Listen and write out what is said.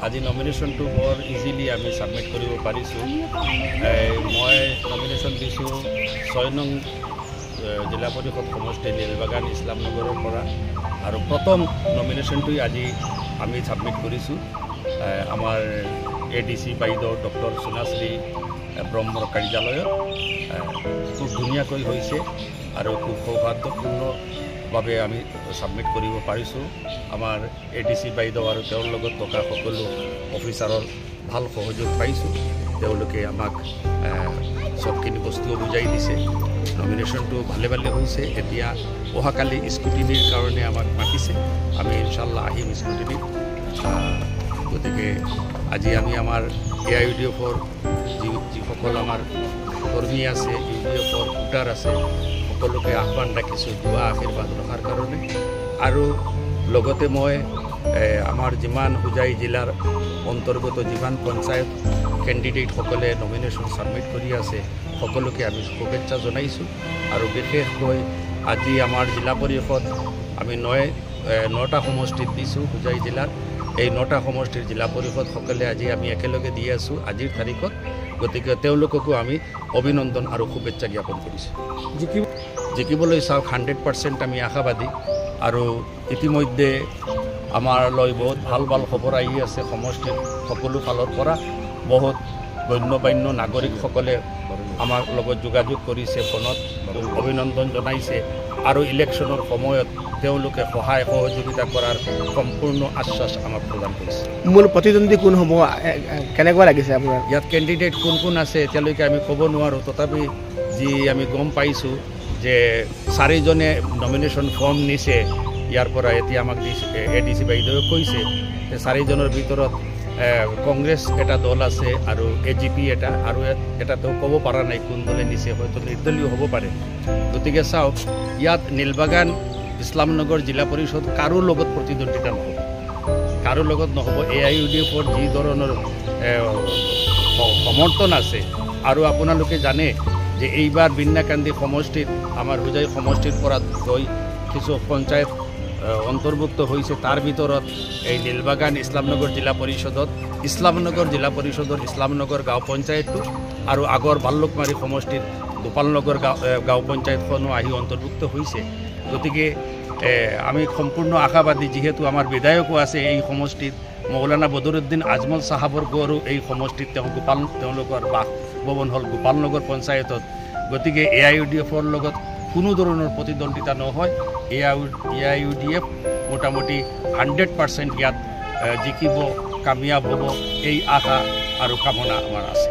আজি নমিনেশ্যনটো বৰ ইজিলি আমি ছাবমিট কৰিব পাৰিছোঁ। মই নমিনেশ্যন দিছোঁ 6 নং জিলা পৰিষদ সমষ্টি নীলবাগান ইছলামনগৰৰ পৰা আৰু প্ৰথম নমিনেশ্যনটোই আজি আমি ছাবমিট কৰিছোঁ আমাৰ ADC বাইদেউ ডক্টৰ সোনাশ্ৰী ব্ৰহ্মৰ কাৰ্যালয়ত। খুব ধুনীয়াকৈ হৈছে আৰু খুব সৌহাৰ্দ্যপূৰ্ণভাৱে আমি ছাবমিট কৰিব পাৰিছোঁ। আমাৰ ADC বাইদেউ আৰু তেওঁৰ লগত থকা সকলো অফিচাৰৰ ভাল সহযোগ পাইছোঁ। তেওঁলোকে আমাক চবখিনি বস্তুও বুজাই দিছে। নমিনেশ্যনটো ভালে হৈছে। এতিয়া অহাকালি স্কুটিনিৰ কাৰণে আমাক মাতিছে। আমি ইনশাল্লাহ আহিম স্কুটিনিত। গতিকে আজি আমি আমাৰ AIUDFৰ যিসকল আমাৰ কৰ্মী আছে, UDFৰ ভোটাৰ আছে, সকলোকে আহ্বান ৰাখিছোঁ দুৱা আশীৰ্বাদ ৰখাৰ কাৰণে। আৰু লগতে মই আমাৰ যিমান হোজাই জিলাৰ অন্তৰ্গত যিমান পঞ্চায়ত কেণ্ডিডেটসকলে নমিনেশ্যন ছাবমিট কৰি আছে সকলোকে আমি শুভেচ্ছা জনাইছোঁ। আৰু বিশেষকৈ আজি আমাৰ জিলা পৰিষদ আমি 9টা সমষ্টিত দিছোঁ হোজাই জিলাৰ। এই 9টা সমষ্টিৰ জিলা পৰিষদসকলে আজি আমি একেলগে দি আছোঁ আজিৰ তাৰিখত। গতিকে তেওঁলোককো আমি অভিনন্দন আৰু শুভেচ্ছা জ্ঞাপন কৰিছোঁ। জিকিবলৈ চাওক 100% আমি আশাবাদী। আৰু ইতিমধ্যে আমাৰলৈ বহুত ভাল খবৰ আহি আছে। সমষ্টিৰ সকলো ফালৰ পৰা বহুত গণ্যমান্য নাগৰিকসকলে আমাৰ লগত যোগাযোগ কৰিছে, ফোনত অভিনন্দন জনাইছে আৰু ইলেকশ্যনৰ সময়ত তেওঁলোকে সহায় সহযোগিতা কৰাৰ সম্পূৰ্ণ আশ্বাস আমাক প্ৰদান কৰিছে। মূল প্ৰতিদ্বন্দ্বী কোন হ'ব, কেনেকুৱা লাগিছে আপোনাৰ? ইয়াত কেণ্ডিডেট কোন আছে এতিয়ালৈকে আমি ক'ব নোৱাৰোঁ। তথাপি যি আমি গম পাইছোঁ যে 4জনে নমিনেশ্যন ফৰ্ম নিছে। ইয়াৰ পৰা এতিয়া আমাক ADC বাইদেৱে কৈছে যে 4জনৰ ভিতৰত কংগ্ৰেছ এটা দল আছে আৰু AGP এটা, আৰু এটা তেওঁ ক'ব পৰা নাই কোন দলে নিছে, হয়তো নিৰ্দলীয় হ'ব পাৰে। গতিকে চাওক, ইয়াত নীলবাগান ইছলামনগৰ জিলা পৰিষদ কাৰো লগত প্ৰতিদ্বন্দ্বিতা নহ'ব, কাৰো লগত নহ'ব। AIUDFৰ যি ধৰণৰ সমৰ্থন আছে। আৰু আপোনালোকে জানে যে এইবাৰ বিন্যাকান্দি সমষ্টিত আমাৰ হোজাই সমষ্টিৰ পৰা কিছু পঞ্চায়ত অন্তৰ্ভুক্ত হৈছে। তাৰ ভিতৰত এই নীলবাগান ইছলামনগৰ জিলা পৰিষদৰ ইছলামনগৰ গাঁও পঞ্চায়তটো আৰু আগৰ ভাল্লুকমাৰী সমষ্টিৰ গোপালনগৰ গাঁও পঞ্চায়তখনো আহি অন্তৰ্ভুক্ত হৈছে। গতিকে আমি সম্পূৰ্ণ আশাবাদী, যিহেতু আমাৰ বিধায়কো আছে এই সমষ্টিত, মৌলানা বদৰুদ্দিন আজমল চাহাবৰ ঘৰো এই সমষ্টিত, তেওঁলোকৰ বাসভৱন হ'ল গোপালনগৰ পঞ্চায়তত। গতিকে AIUDFৰ লগত কোনো ধৰণৰ প্ৰতিদ্বন্দ্বিতা নহয়। AIUDF মোটামুটি 100% ইয়াত জিকিব, কামিয়াব হ'ব, এই আশা আৰু কামনা আমাৰ আছে।